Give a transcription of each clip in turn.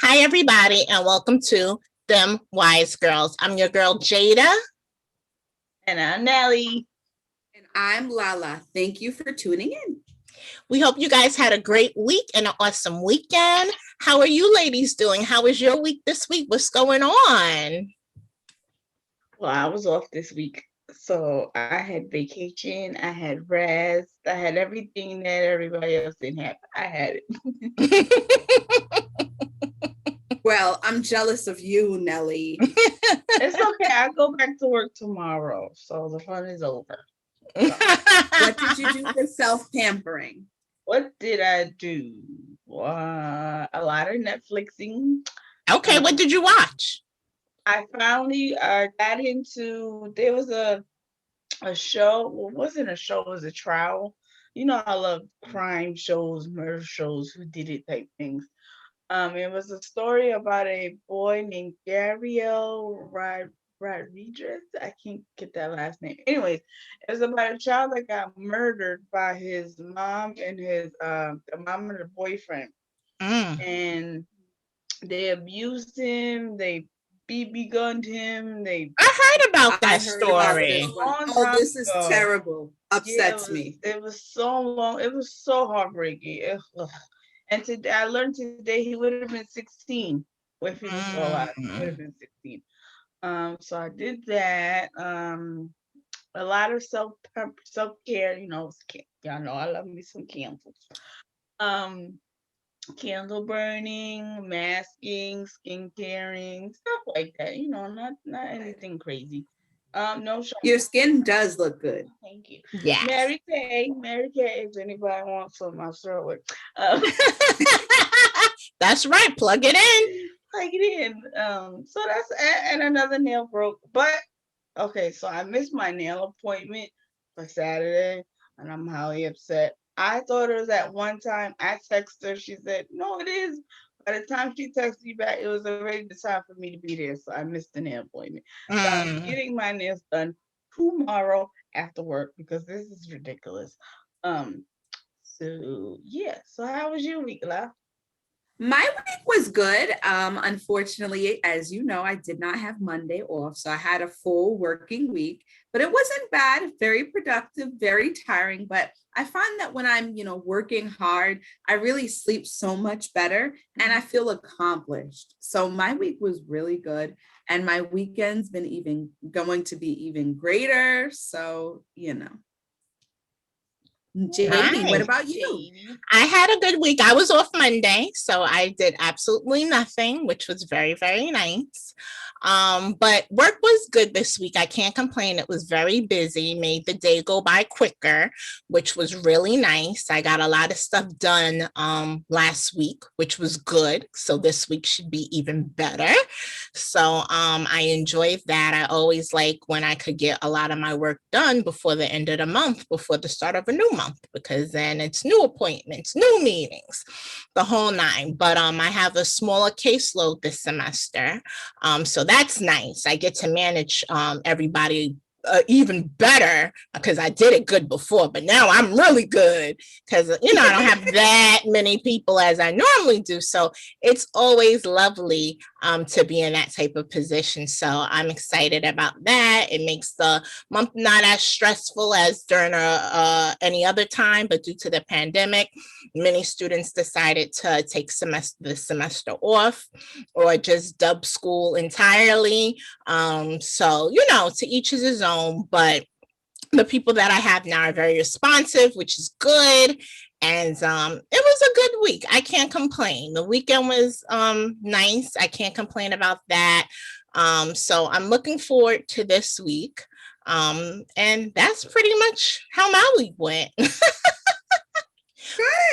Hi, everybody, and welcome to Dem Wise Girls. I'm your girl, Jada. And I'm Nelly. And I'm Lala. Thank you for tuning in. We hope you guys had a great week and an awesome weekend. How are you ladies doing? How was your week this week? What's going on? Well, I was off this week, so I had vacation, I had rest, I had everything that everybody else didn't have. I had it. Well, I'm jealous of you, Nelly. It's okay. I go back to work tomorrow, so the fun is over. What did you do for self-pampering? What did I do? A lot of Netflixing. Okay, what did you watch? I finally got into, there was a show. Well, it wasn't a show, it was a trial. You know, I love crime shows, murder shows, who did it type things. It was a story about a boy named Gabriel Rodriguez. I can't get that last name. Anyways, it was about a child that got murdered by his mom and the mom and the boyfriend. And they abused him, they BB gunned him, I heard about that story. Oh, this is terrible. Upsets me. It was so long, it was so heartbreaking. And today I learned today he would have been 16 if he was still alive. He would have been 16. So I did that. A lot of self-care, you know, y'all know I love me some candles. Candle burning, masking, skincaring, stuff like that. You know, not anything crazy. No shopping. Your skin does look good. Thank you. Yeah. Mary Kay, if anybody wants some, I'll throw it. That's right. Plug it in. Plug it in. So that's, and another nail broke. But okay, so I missed my nail appointment for Saturday, and I'm highly upset. I thought it was at one time. I texted her. She said, "No, it is." By the time she texted me back, it was already the time for me to be there. So I missed the nail appointment. So I'm getting my nails done tomorrow after work because this is ridiculous. So yeah. So how was your week, La? My week was good. Unfortunately, as you know, I did not have Monday off, so I had a full working week, but it wasn't bad, very productive, very tiring. But I find that when I'm, working hard, I really sleep so much better and I feel accomplished. So my week was really good. And my weekend's been going to be even greater. So, JD, what about you? I had a good week. I was off Monday, so I did absolutely nothing, which was very, very nice. But work was good this week. I can't complain. It was very busy, made the day go by quicker, which was really nice. I got a lot of stuff done last week, which was good. So this week should be even better. So I enjoyed that. I always like when I could get a lot of my work done before the end of the month, before the start of a new month, because then it's new appointments, new meetings, the whole nine. But I have a smaller caseload this semester. So that's nice. I get to manage everybody even better because I did it good before, but now I'm really good because, I don't have that many people as I normally do. So it's always lovely to be in that type of position. So I'm excited about that. It makes the month not as stressful as during any other time, but due to the pandemic, many students decided to take the semester off or just dub school entirely. So, to each his own, but the people that I have now are very responsive, which is good. And it was a good week. I can't complain. The weekend was nice. I can't complain about that. So I'm looking forward to this week. And that's pretty much how my week went.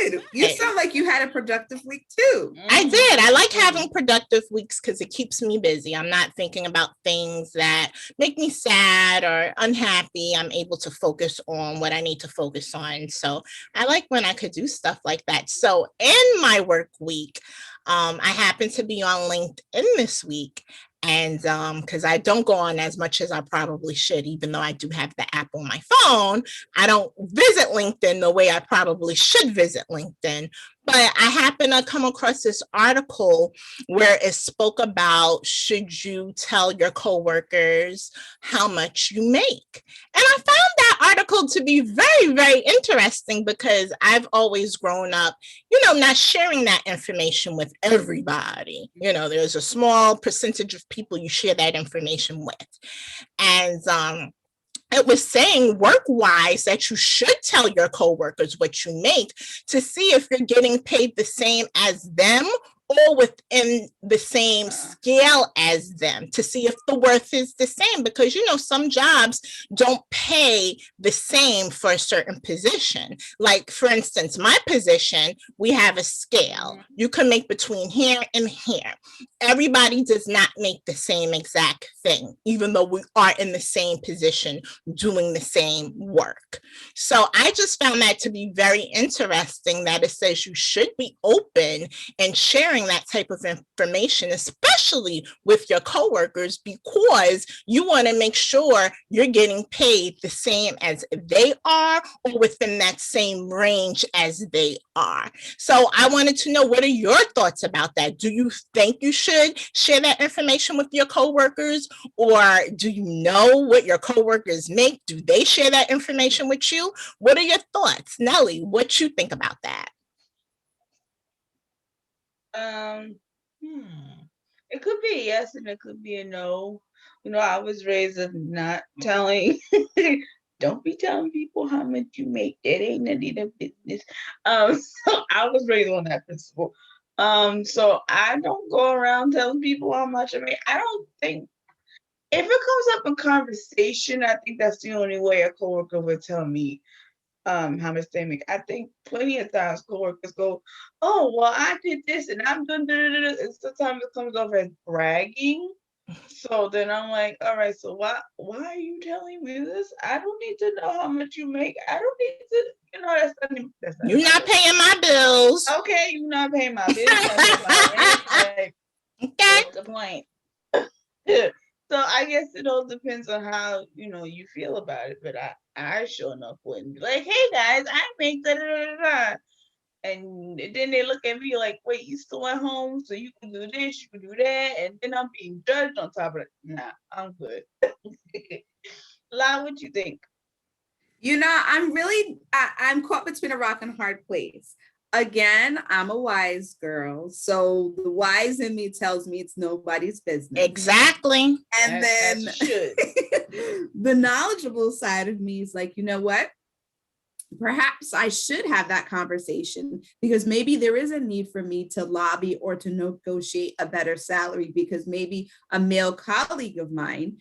Good. You sound like you had a productive week too. I did. I like having productive weeks because it keeps me busy. I'm not thinking about things that make me sad or unhappy. I'm able to focus on what I need to focus on. So I like when I could do stuff like that. So in my work week, I happened to be on LinkedIn this week, And because I don't go on as much as I probably should, even though I do have the app on my phone, I don't visit LinkedIn the way I probably should visit LinkedIn. But I happened to come across this article where it spoke about, should you tell your coworkers how much you make? And I found that article to be very, very interesting, because I've always grown up, not sharing that information with everybody. There's a small percentage of people you share that information with. And it was saying, work-wise, that you should tell your coworkers what you make to see if you're getting paid the same as them or within the same scale as them, to see if the worth is the same, because some jobs don't pay the same for a certain position. Like, for instance, my position, we have a scale. You can make between here and here. Everybody does not make the same exact thing, even though we are in the same position doing the same work. So I just found that to be very interesting, that it says you should be open and sharing that type of information, especially with your coworkers, because you want to make sure you're getting paid the same as they are, or within that same range as they are. So I wanted to know, what are your thoughts about that? Do you think you should share that information with your coworkers, or do you know what your coworkers make? Do they share that information with you? What are your thoughts? Nelly, what you think about that? It could be a yes and it could be a no. I was raised of not telling. Don't be telling people how much you make. That ain't none of their business. So I was raised on that principle. So I don't go around telling people how much I make. I don't think, if it comes up in conversation, I think that's the only way a coworker would tell me how much they make. I think plenty of times coworkers go, "Oh, well, I did this and I'm doing," and sometimes it comes off as bragging. So then I'm like, all right, so why are you telling me this? I don't need to know how much you make. I don't need to, that's not You're not paying my bills. Okay, you're not paying my bills. Okay. What's the point? So I guess it all depends on how you feel about it. But I sure enough wouldn't be like, "Hey guys, I make da da da da," and then they look at me like, "Wait, you still at home? So you can do this, you can do that," and then I'm being judged on top of it. Nah, I'm good. La, what you think? I'm caught between a rock and a hard place. Again, I'm a wise girl. So the wise in me tells me it's nobody's business. Exactly. And then the knowledgeable side of me is like, you know what? Perhaps I should have that conversation, because maybe there is a need for me to lobby or to negotiate a better salary, because maybe a male colleague of mine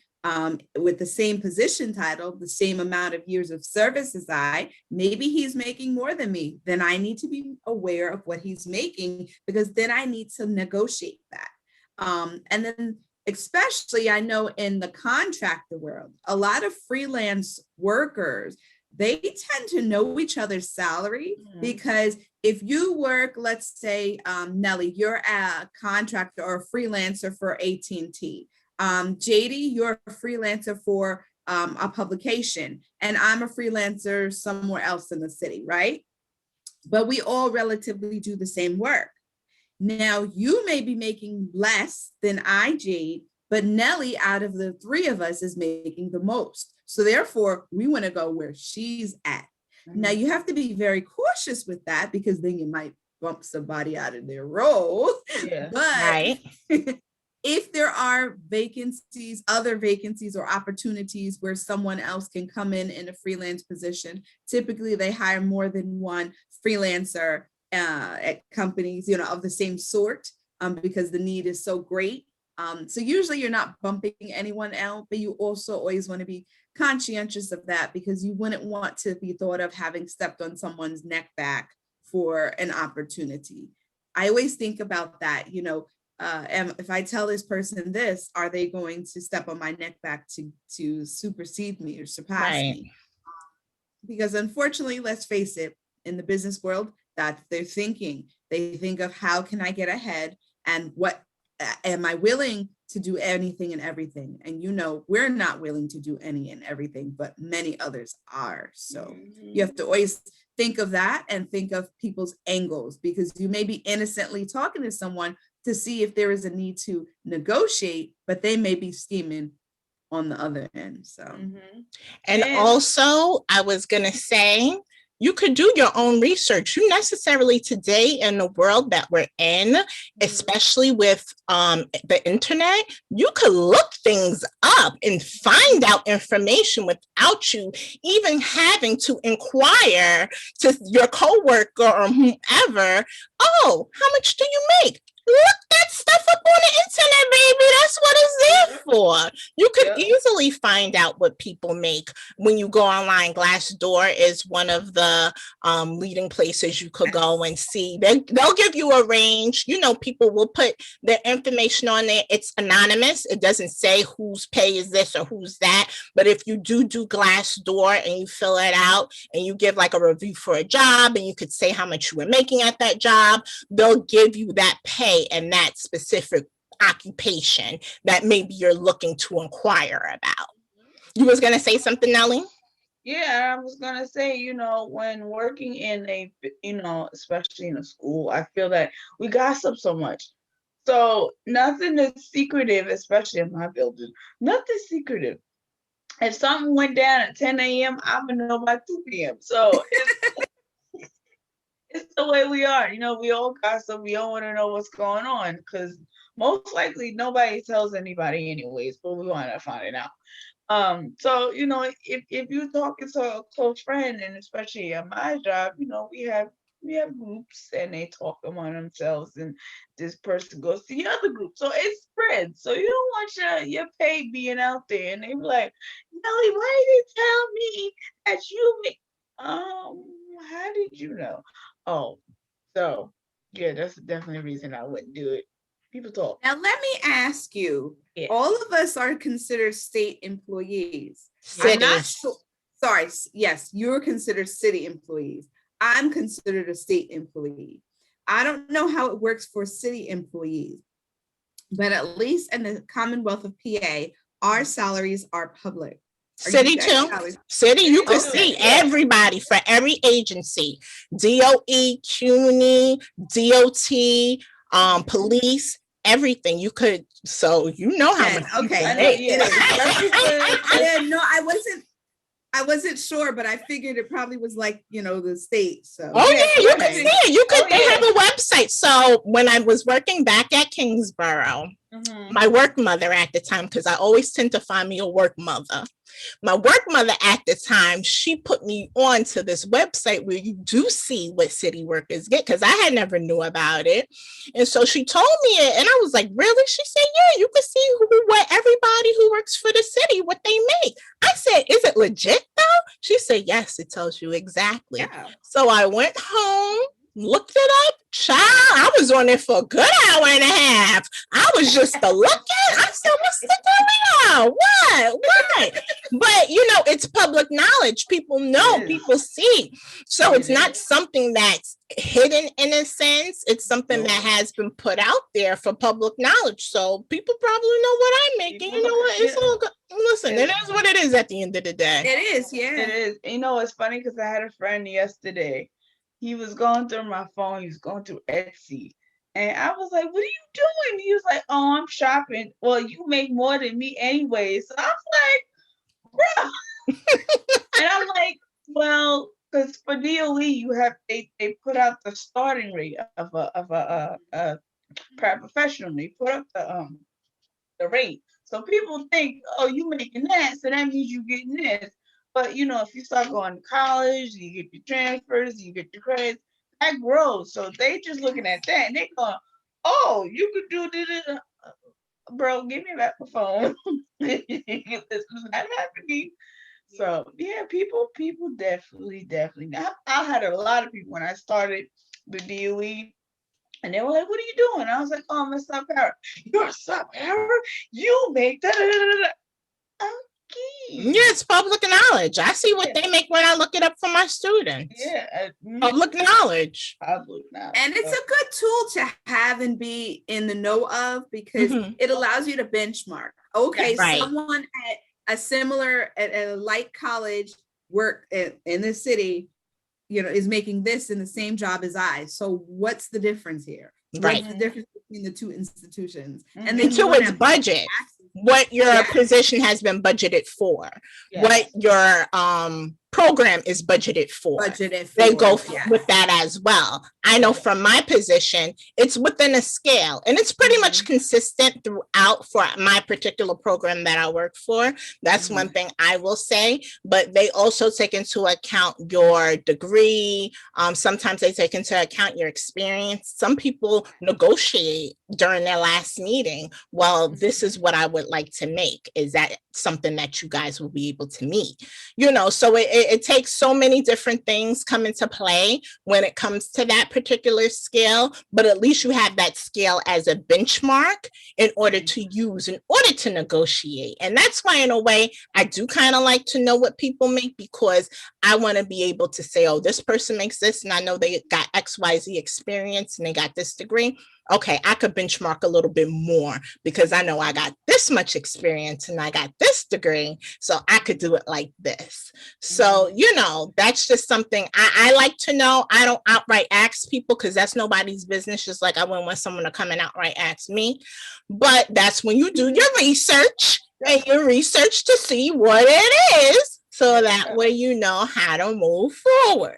with the same position title, the same amount of years of service as maybe he's making more than me. Then I need to be aware of what he's making, because then I need to negotiate that. And then especially, I know in the contractor world, a lot of freelance workers, they tend to know each other's salary, because if you work, let's say, Nelly, you're a contractor or a freelancer for AT&T. JD, you're a freelancer for a publication, and I'm a freelancer somewhere else in the city, right? But we all relatively do the same work. Now, you may be making less than I, Jade, but Nelly, out of the three of us, is making the most. So therefore, we want to go where she's at. Now, you have to be very cautious with that, because then you might bump somebody out of their role. Yeah. But Right. if there are vacancies, other vacancies or opportunities where someone else can come in a freelance position, typically they hire more than one freelancer at companies, of the same sort, because the need is so great. So usually you're not bumping anyone out, but you also always want to be conscientious of that, because you wouldn't want to be thought of having stepped on someone's neck back for an opportunity. I always think about that, and if I tell this person this, are they going to step on my neck back to supersede me or surpass me? Because unfortunately, let's face it, in the business world, that's their thinking. They think of, how can I get ahead, and what am I willing to do anything and everything. And we're not willing to do any and everything, but many others are. So you have to always think of that and think of people's angles, because you may be innocently talking to someone to see if there is a need to negotiate, but they may be scheming on the other end. So, and also I was going to say, you could do your own research. You necessarily today in the world that we're in, especially with the internet, you could look things up and find out information without you even having to inquire to your coworker or whomever. Oh, how much do you make? Look that stuff up on the internet, baby. That's what it's there for. You could easily find out what people make when you go online. Glassdoor is one of the leading places you could go and see. They'll give you a range. People will put their information on there. It's anonymous. It doesn't say whose pay is this or who's that. But if you do Glassdoor and you fill it out and you give like a review for a job and you could say how much you were making at that job, they'll give you that pay and that specific occupation that maybe you're looking to inquire about. You was going to say something, Nellie? Yeah, I was going to say, when working in a, especially in a school, I feel that we gossip so much. So nothing is secretive, especially in my building. Nothing secretive. If something went down at 10 a.m., I'm going to know by 2 p.m. So it's the way we are. We all gossip. We all want to know what's going on, because most likely nobody tells anybody anyways, but we want to find it out. So, if you're talking to a close friend, and especially at my job, we have groups and they talk among themselves, and this person goes to the other group. So it spreads. So you don't want your pay being out there, and they be like, Nelly, why did they tell me that you make, how did you know? Oh, so yeah, that's definitely a reason I wouldn't do it. People talk. Now, let me ask you, all of us are considered state employees. I'm not sure. Sorry. Yes, you're considered city employees. I'm considered a state employee. I don't know how it works for city employees, but at least in the Commonwealth of PA, our salaries are public. City too. City, you could see everybody for every agency, DOE, CUNY, DOT, police, everything. You could, so how much. Okay. No, I wasn't sure, but I figured it probably was like, the state. So you could see it. They have a website. So when I was working back at Kingsborough, my work mother at the time, because I always tend to find me a work mother. My work mother at the time, she put me on to this website where you do see what city workers get, because I had never knew about it. And so she told me it, and I was like, really? She said, yeah, you can see what everybody who works for the city, what they make. I said, is it legit though? She said, yes, it tells you exactly. Yeah. So I went home, looked it up. Child, I was on it for a good hour and a half. I was just looking. I said, what's the going on? What? But, it's public knowledge. People know, people see. So it's not something that's hidden in a sense. It's something that has been put out there for public knowledge. So people probably know what I'm making. You know what? It's all good. Listen, it is what it is at the end of the day. It is, yeah. It is. It's funny because I had a friend yesterday. He was going through my phone. He was going through Etsy. And I was like, what are you doing? He was like, oh, I'm shopping. Well, you make more than me anyway. So I was like, bro. And I'm like, well, because for DOE, they put out the starting rate of a paraprofessional. They put up the rate. So people think, oh, you making that, so that means you getting this. But if you start going to college, you get your transfers, you get your credits, that grows. So they just looking at that and they going, oh, you could do this. Bro, give me back the phone. This is not happening. So yeah, people definitely. I had a lot of people when I started the DOE. And they were like, what are you doing? I was like, oh, I'm a sub-para. You're a sub-para? You make that. Yeah, it's public knowledge. I see what they make when I look it up for my students. Yeah. Public knowledge. Public knowledge. And it's a good tool to have and be in the know of, because it allows you to benchmark. Okay, right. Someone at a similar, at a like college work in the city, is making this in the same job as I. So what's the difference here? Right. What's the difference between the two institutions? And then to its budget, what your position has been budgeted for, what your program is budgeted for. They go with that as well. I know from my position, it's within a scale, and it's pretty much consistent throughout for my particular program that I work for. That's one thing I will say, but they also take into account your degree. Sometimes they take into account your experience. Some people negotiate during their last meeting. Well, this is what I would like to make. Is that something that you guys will be able to meet? So it takes so many different things come into play when it comes to that particular scale, but at least you have that scale as a benchmark in order to use, in order to negotiate. And that's why, in a way, I do kind of like to know what people make, because I want to be able to say, oh, this person makes this, and I know they got XYZ experience and they got this degree. Okay, I could benchmark a little bit more because I know I got this much experience and I got this degree, so I could do it like this. So, that's just something I like to know. I don't outright ask people because that's nobody's business, just like I wouldn't want someone to come and outright ask me. But that's when you do your research, and you research to see what it is, so that way you know how to move forward.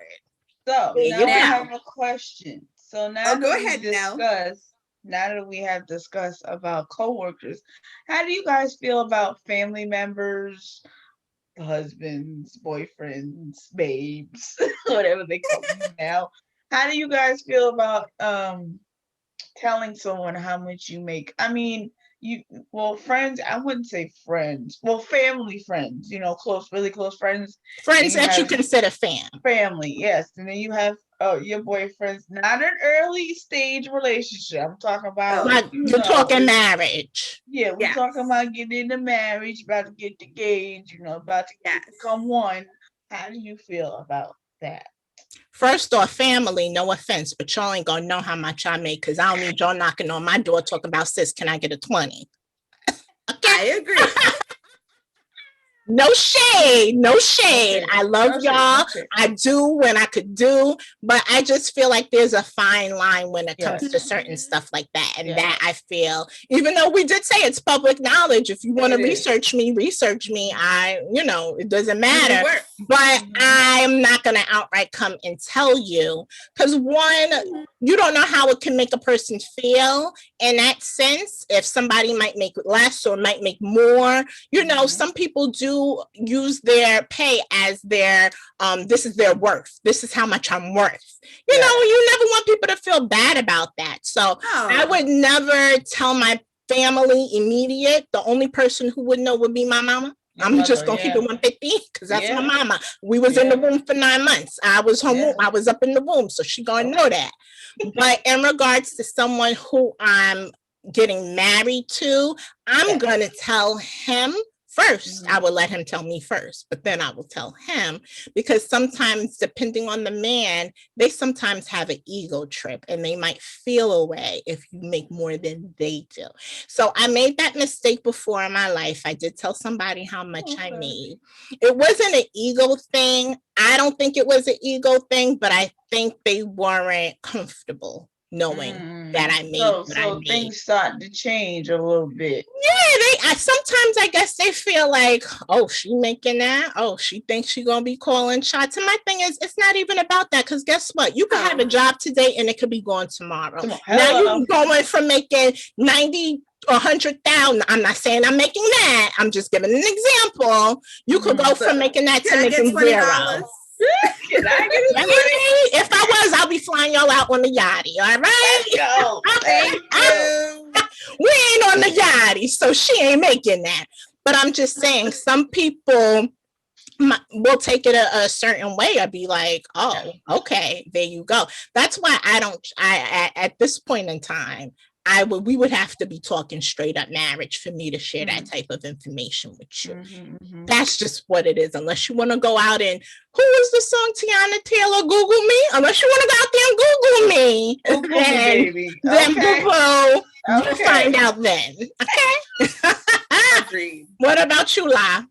So now I have a question. So now go ahead now that we have discussed about coworkers, how do you guys feel about family members, husbands, boyfriends, babes, whatever they call them now? How do you guys feel about telling someone how much you make? I mean, friends, I wouldn't say friends. Well, family friends, really close friends. Friends that you consider family, yes. And then you have your boyfriends, not an early stage relationship. I'm talking about you're talking marriage. Yeah, we're talking about getting into marriage, about to get engaged, about to become one. How do you feel about that? First off, family, no offense, but y'all ain't gonna know how much I make, because I don't need y'all knocking on my door talking about, sis, can I get a 20? Okay. I agree. No shade. I love y'all. I do when I could do, but I just feel like there's a fine line when it comes to certain stuff like that. And that I feel, even though we did say it's public knowledge, if you want to research me, it doesn't matter. But I'm not going to outright come and tell you, because one, you don't know how it can make a person feel in that sense. If somebody might make less or might make more, some people do use their pay as their this is their worth. This is how much I'm worth. You never want people to feel bad about that. So I would never tell my family immediate. The only person who would know would be my mama. I'm just gonna keep it 150 because that's my mama. We was in the womb for 9 months. I was home. I was up in the womb, so she gonna know that. But in regards to someone who I'm getting married to, I'm gonna tell him first. I will let him tell me first, but then I will tell him, because sometimes, depending on the man, they sometimes have an ego trip and they might feel a way if you make more than they do. So I made that mistake before in my life. I did tell somebody how much I made. It wasn't an ego thing. I don't think it was an ego thing, but I think they weren't comfortable knowing that I made what I made. Things start to change a little bit. Yeah, sometimes I guess they feel like, oh, she making that. Oh, she thinks she gonna be calling shots. And my thing is, it's not even about that, because guess what? You could have a job today and it could be gone tomorrow. Now you're going from making 90 or 100,000. I'm not saying I'm making that. I'm just giving an example. You could go from making that to making $0. Can I get if I was, I'll be flying y'all out on the yachty. All right. Let's go. Thank you. We ain't on the yachty, so she ain't making that. But I'm just saying, some people will take it a certain way. I'd be like, oh, okay, there you go. That's why I at this point in time, we would have to be talking straight up marriage for me to share that type of information with you. That's just what it is. Unless you want to go out and, who was the song, Tiana Taylor, Google me? Unless you want to go out there and Google me. Google me, baby. Then Okay. boo-boo, you find out then. Okay. Agreed. What about you, La?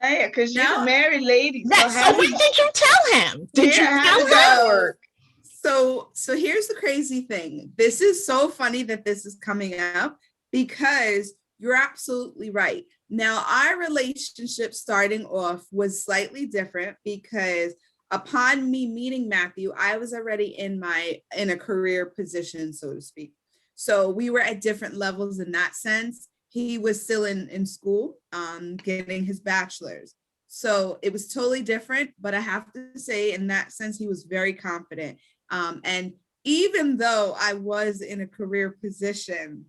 Yeah, because you're a married lady. So when did you tell him? Did you tell him? That work? So here's the crazy thing. This is so funny that this is coming up because you're absolutely right. Now, our relationship starting off was slightly different because upon me meeting Matthew, I was already in a career position, so to speak. So we were at different levels in that sense. He was still in school, getting his bachelor's. So it was totally different, but I have to say in that sense, he was very confident. And even though I was in a career position,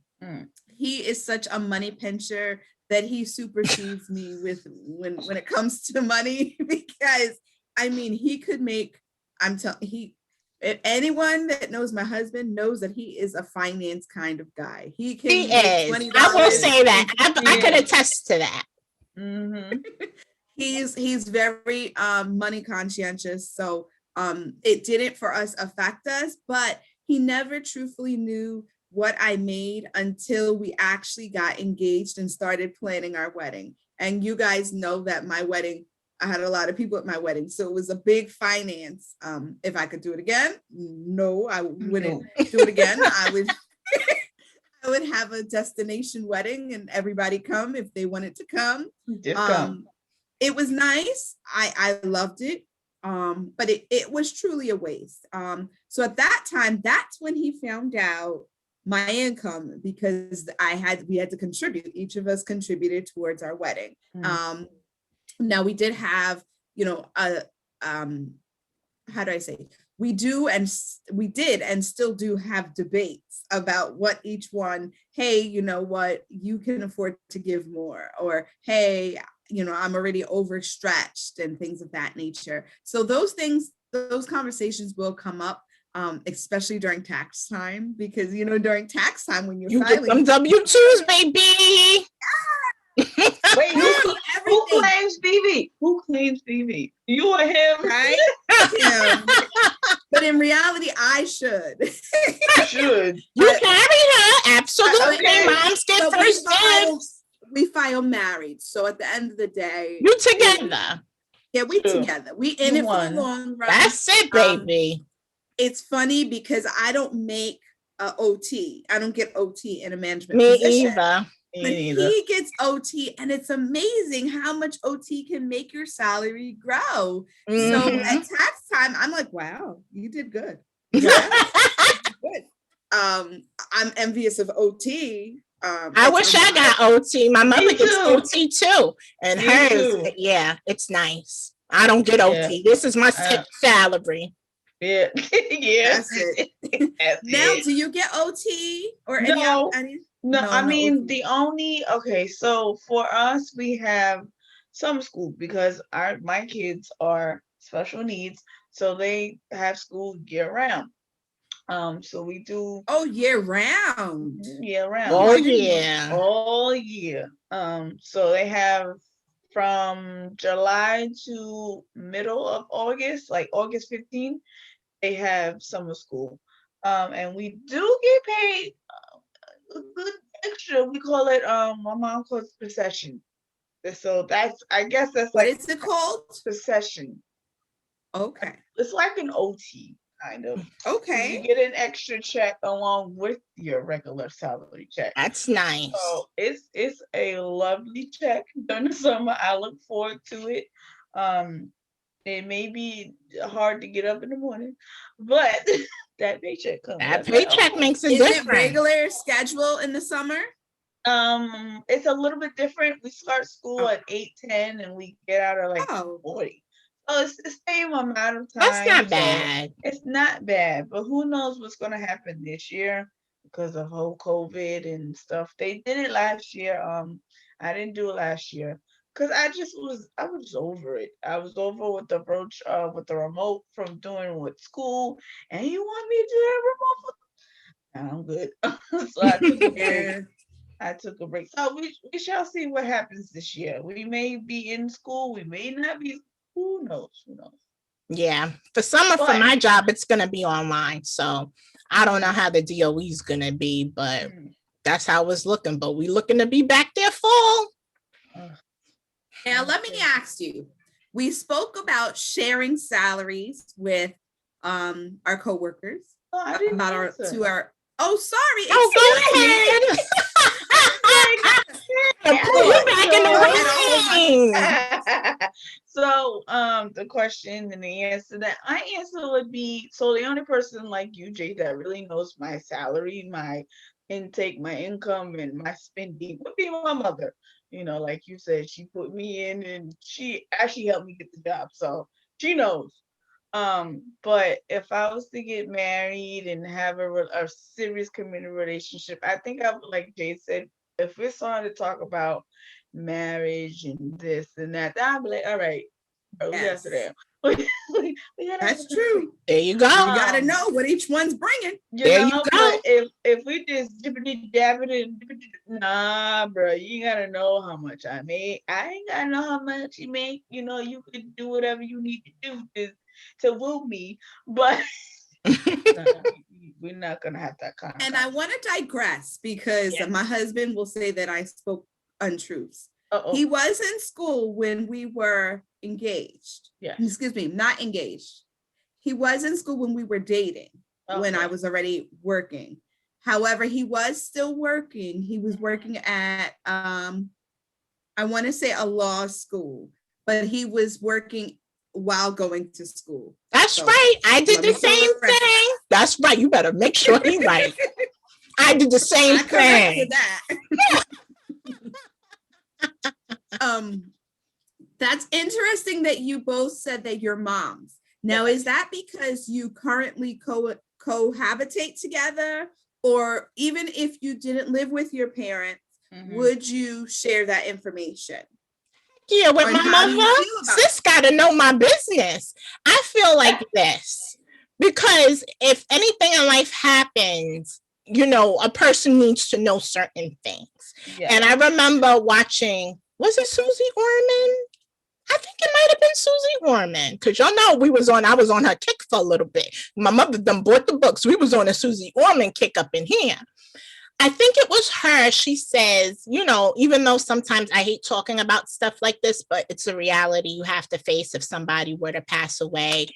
he is such a money pincher that he supersedes me with when it comes to money, because I mean, he could make, anyone that knows my husband knows that he is a finance kind of guy. He is. $20. I will say that. I can attest to that. He's very money conscientious. So it didn't for us affect us, but he never truthfully knew what I made until we actually got engaged and started planning our wedding. And you guys know that my wedding, I had a lot of people at my wedding, so it was a big finance. If I could do it again, no, I wouldn't do it again. I would have a destination wedding and everybody come if they wanted to come. It was nice. I loved it. But it was truly a waste. So at that time, that's when he found out my income, because we had to contribute. Each of us contributed towards our wedding. Now we did have, how do I say? We did and still do have debates about what each one, hey, you know what, you can afford to give more, or hey, I'm already overstretched and things of that nature. So those conversations will come up, especially during tax time, because, during tax time when you're filing. Get some W-2s, baby. Wait, who claims BB? Who claims BB? You or him? Right? Him. But in reality, I should. Should. You carry her. Absolutely. Okay. Moms get first dibs. We file married. So at the end of the day. You together. Yeah, we together. We in it for the long run. That's it, baby. It's funny because I don't make OT. I don't get OT in a management Me position. either. But he gets OT, and it's amazing how much OT can make your salary grow. So at tax time, I'm like, wow, you did good. Yeah, good. I'm envious of OT. I wish I got OT. My mother gets OT too. And hers, yeah, it's nice. I don't get OT. This is my salary. Yeah. Yeah. That's it. Now, do you get OT or any? No, I mean, so for us, we have summer school because my kids are special needs, so they have school year round. So we do. Oh, year round. Year round. Oh, yeah. All year. So they have from July to middle of August, like August 15th, they have summer school. And we do get paid a good extra. We call it my mom calls it procession. So I guess that's what like, is it called? Procession. Okay. It's like an OT kind of. Okay. You get an extra check along with your regular salary check. That's nice. So it's a lovely check during the summer. I look forward to it. It may be hard to get up in the morning, but that paycheck comes. That paycheck makes a difference. Is it regular schedule in the summer? It's a little bit different. We start school at 8:10 and we get out at like 40. So it's the same amount of time. That's not bad. It's not bad, but who knows what's going to happen this year because of whole COVID and stuff. They did it last year. I didn't do it last year because I was over it. I was over with the with the remote from doing with school, and you want me to do that remote? I'm good. So I took a break. I took a break. So we shall see what happens this year. We may be in school, we may not be. Who knows? Who knows? Yeah. For summer, for But my job, it's going to be online. So I don't know mm, how the DOE is going to be, but mm, that's how it's looking. But we looking to be back there fall. Now, let me ask you, we spoke about sharing salaries with our coworkers. Oh, I didn't About our answer. to our sorry, Oh, go excuse me. ahead. Put you back in the ring. So the question and the answer that I answer would be, so the only person like you, Jay, that really knows my salary, my intake, my income, and my spending would be my mother. You know, like you said, she put me in and she actually helped me get the job. So she knows. But if I was to get married and have a serious committed relationship, I think I would, like Jay said, if we're starting to talk about marriage and this and that, I'd be like, all right, we gotta sit down. We gotta have That's a true. There you go. You got to know what each one's bringing. There you go. But if we just dippity dabbing and nah, bro, you gotta know how much I make. I ain't gotta know how much you make. You know, you could do whatever you need to do to woo me, but we're not gonna have that kind of. And I want to digress because my husband will say that I spoke untruths. Uh-oh. He was in school when we were engaged. Yeah. Excuse me, not engaged. He was in school when we were dating, when I was already working. However, he was still working. He was working at, I want to say a law school, but he was working while going to school. That's right. I did the same thing. That's right. You better make sure he's right. I did the same thing. That's interesting that you both said that you're moms. Now, is that because you currently cohabitate together, or even if you didn't live with your parents, would you share that information? Yeah, with my mother, sis gotta know my business. I feel like this, because if anything in life happens, you know, a person needs to know certain things. Yeah. And I remember watching, was it Susie Orman? I think it might have been Susie Orman, because y'all know I was on her kick for a little bit. My mother done bought the books. We was on a Susie Orman kick up in here. I think it was her. She says, you know, even though sometimes I hate talking about stuff like this, but it's a reality you have to face if somebody were to pass away.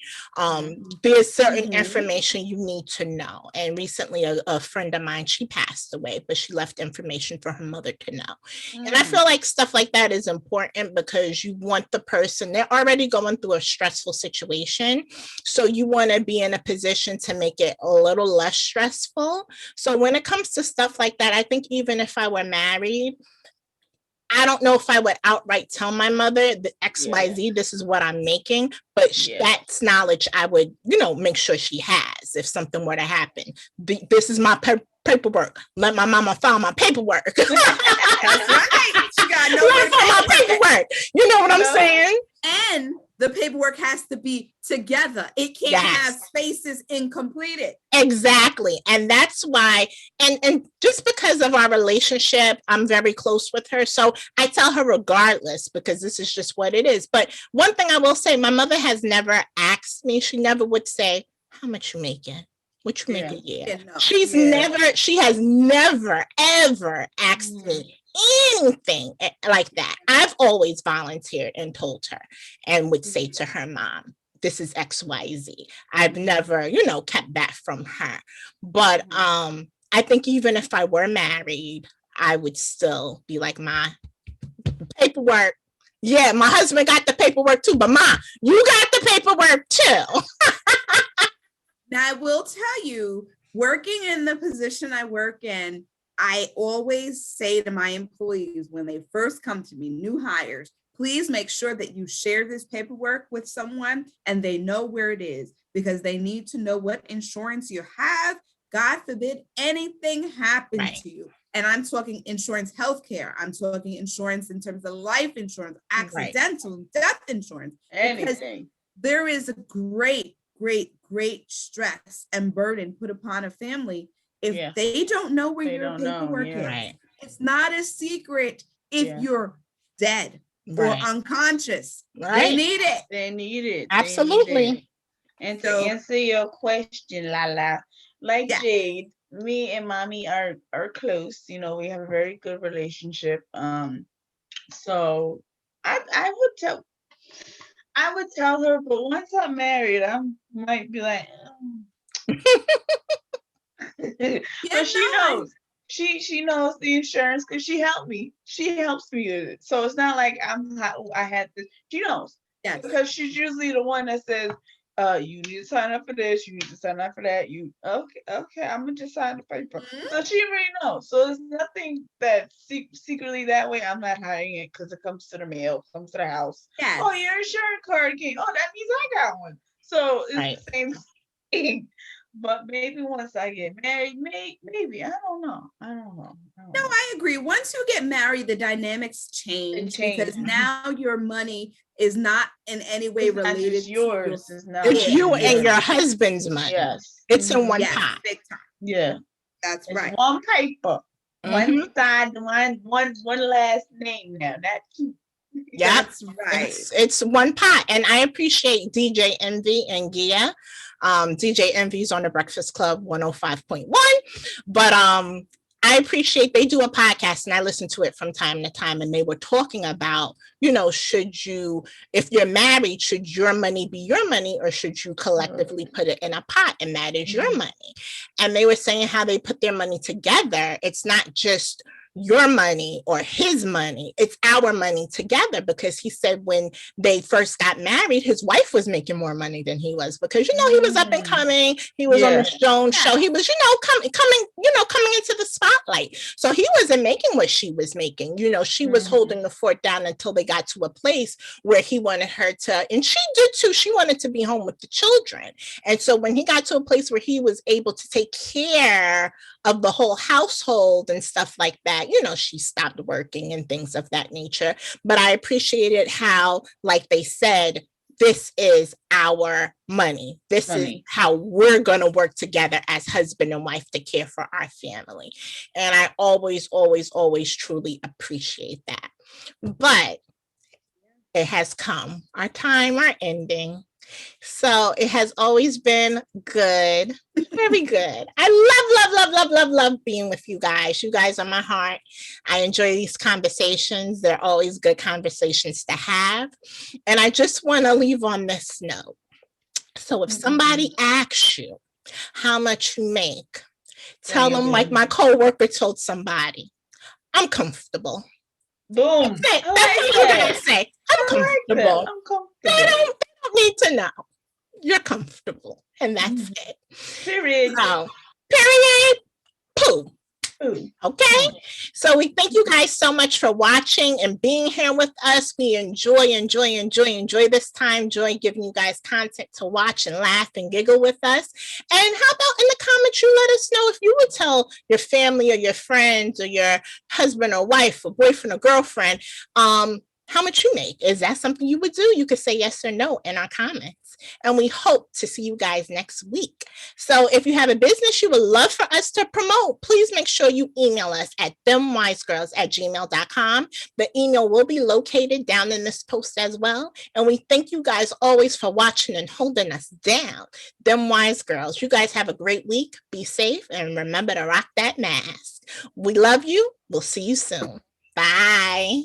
There's certain information you need to know. And recently a friend of mine, she passed away, but she left information for her mother to know. And I feel like stuff like that is important because you want the person, they're already going through a stressful situation. So you want to be in a position to make it a little less stressful. So when it comes to stuff like that, I think even if I were married, I don't know if I would outright tell my mother the XYZ, this is what I'm making, but that's knowledge I would, you know, make sure she has if something were to happen. This is my paperwork. Let my mama file my paperwork. That's right. She got no my paperwork. You know what I'm saying? And the paperwork has to be together. It can't have spaces incompleted. Exactly. And that's why, and just because of our relationship, I'm very close with her. So I tell her regardless, because this is just what it is. But one thing I will say, my mother has never asked me, she never would say, how much you making? What you make a year? She has never, ever asked me anything like that. I've always volunteered and told her and would say to her mom, this is XYZ. I've never, you know, kept that from her. But I think even if I were married, I would still be like, my paperwork. Yeah, my husband got the paperwork too, but Ma, you got the paperwork too. Now, I will tell you, working in the position I work in, I always say to my employees when they first come to me, new hires, please make sure that you share this paperwork with someone and they know where it is, because they need to know what insurance you have. God forbid anything happens to you. And I'm talking insurance, healthcare. I'm talking insurance in terms of life insurance, accidental death insurance. Anything. There is a great stress and burden put upon a family If they don't know where your paperwork is, right. it's not a secret if you're dead or unconscious. They need it. They need it. Absolutely. And to answer your question, Lala, like Jade, me and mommy are close. You know, we have a very good relationship. So I would tell her, but once I'm married, I might be like, but she knows. She knows the insurance because she helped me. She helps me with it. So it's not like I had this. She knows. Yes. Because she's usually the one that says, you need to sign up for this, you need to sign up for that. You okay, I'm gonna just sign the paper. So she already knows. So it's nothing that secretly that way. I'm not hiding it because it comes to the mail, comes to the house. Yes. Oh, your insurance card came. Oh, that means I got one. So it's the same thing. But maybe once I get married, maybe I don't know. No, I agree. Once you get married, the dynamics change because now your money is not in any way related to yours. It's you and your husband's money. Yes, it's in one pot. Big time. Yeah, that's right. One paper, one side, one last name. Now that's two. That's right. It's one pot, and I appreciate DJ Envy and Gia. DJ Envy's on the Breakfast Club 105.1, but I appreciate they do a podcast and I listen to it from time to time, and they were talking about, should you, if you're married, should your money be your money or should you collectively put it in a pot and that is your money? And they were saying how they put their money together. It's not just your money or his money, it's our money together, because he said when they first got married, his wife was making more money than he was, because he was up and coming, he was on the show, he was coming into the spotlight, so he wasn't making what she was making. She was holding the fort down until they got to a place where he wanted her to, and she did too, she wanted to be home with the children. And so when he got to a place where he was able to take care of the whole household and stuff like that, she stopped working and things of that nature. But I appreciated how, like they said, this is our money. This is how we're going to work together as husband and wife to care for our family. And I always, always, always truly appreciate that. But it has come. Our time, our ending. So it has always been good, very good. I love being with you guys. You guys are my heart. I enjoy these conversations. They're always good conversations to have. And I just want to leave on this note. So if somebody asks you how much you make, tell them like my coworker told somebody, I'm comfortable. Boom. That's what you're going to say. I'm comfortable. They don't need to know. You're comfortable. And that's it. Period. So, period. Pooh. Okay, so we thank you guys so much for watching and being here with us. We enjoy this time, enjoy giving you guys content to watch and laugh and giggle with us. And how about in the comments, you let us know if you would tell your family or your friends or your husband or wife or boyfriend or girlfriend how much you make. Is that something you would do? You could say yes or no in our comments. And we hope to see you guys next week. So if you have a business you would love for us to promote, please make sure you email us at demwisegirls@gmail.com. The email will be located down in this post as well. And we thank you guys always for watching and holding us down. Dem Wise Girls, you guys have a great week. Be safe and remember to rock that mask. We love you. We'll see you soon. Bye.